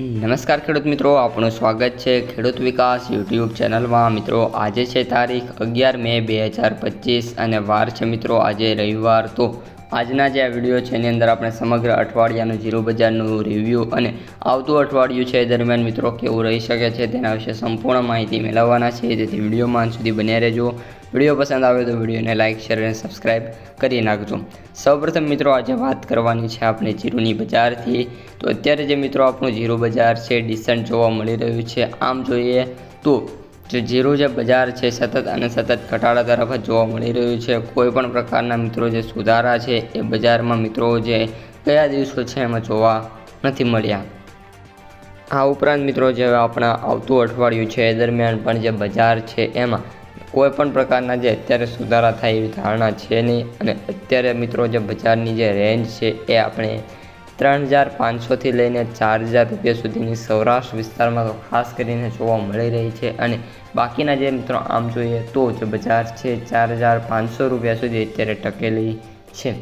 નમસ્કાર ખેડૂત મિત્રો, આપણું સ્વાગત છે ખેડૂત વિકાસ યુટ્યુબ ચેનલમાં। મિત્રો આજે છે તારીખ 11 મે 2025 અને વાર છે મિત્રો આજે રવિવાર। તો આજના જે આ વિડીયો છે એની અંદર આપણે સમગ્ર અઠવાડિયાનું જીરું બજારનું રિવ્યૂ અને આવતું અઠવાડિયું છે દરમિયાન મિત્રો કેવું રહી શકે છે તેના વિશે સંપૂર્ણ માહિતી મેળવવાના છે, જેથી વિડીયોમાં અંત સુધી બન્યા રહેજો। વિડીયો પસંદ આવે તો વિડીયોને લાઇક, શેર અને સબસ્ક્રાઈબ કરી નાખજો। સૌપ્રથમ મિત્રો આજે વાત કરવાની છે આપણે જીરુંની બજારથી। તો અત્યારે જે મિત્રો આપણું જીરું બજાર છે ડિસન્ટ જોવા મળી રહ્યું છે। આમ જોઈએ તો જે જીરું જે બજાર છે સતત અને સતત ઘટાડા તરફ જ જોવા મળી રહ્યું છે। કોઈ પણ પ્રકારના મિત્રો જે સુધારા છે એ બજારમાં મિત્રો જે કયા દિવસો છે એમાં જોવા નથી મળ્યા। આ ઉપરાંત મિત્રો જે આપણા આવતું અઠવાડિયું છે એ દરમિયાન પણ જે બજાર છે એમાં કોઈ પણ પ્રકારના જે અત્યારે સુધારા થાય એવી ધારણા છે નહીં, અને અત્યારે મિત્રો જે બજારની જે રેન્જ છે એ આપણે 3500થી લઈને 4000 રૂપિયા સુધીની સૌરાષ્ટ્ર વિસ્તારમાં તો ખાસ કરીને જોવા મળી રહી છે। અને બાકીના જે મિત્રો આમ જોઈએ તો જે બજાર છે 4500 રૂપિયા સુધી અત્યારે ટકેલી છે।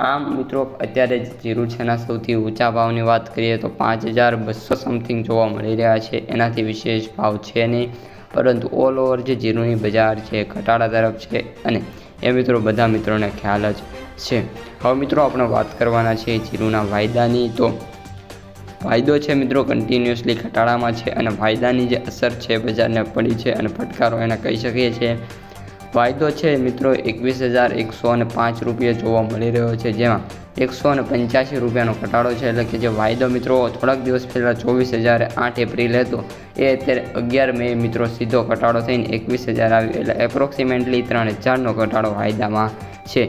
આમ મિત્રો અત્યારે જીરું છે એના સૌથી ઊંચા ભાવની વાત કરીએ તો 5200 સમથિંગ જોવા મળી રહ્યા છે। એનાથી વિશેષ ભાવ છે નહીં, પરંતુ ઓલ ઓવર જે જીરુંની બજાર છે ઘટાડા તરફ છે અને એ મિત્રો બધા મિત્રોને ખ્યાલ જ છે। હવે મિત્રો આપણે વાત કરવાના છે જીરુંના વાયદાની। તો વાયદો છે મિત્રો કન્ટિન્યુઅસલી ઘટાડામાં છે અને વાયદાની જે અસર છે બજારને પડી છે અને ફટકારો એને કહી શકીએ છીએ। વાયદો છે મિત્રો 21,105 રૂપિયા જોવા મળી રહ્યો છે, જેમાં 185 રૂપિયાનો ઘટાડો છે। એટલે કે જે વાયદો મિત્રો થોડાક દિવસ પહેલાં 24,008 એપ્રિલ હતો એ અત્યારે 11 મે મિત્રો સીધો ઘટાડો થઈને 21,000 આવ્યો, એટલે એપ્રોક્સિમેટલી 3,000નો ઘટાડો વાયદામાં છે।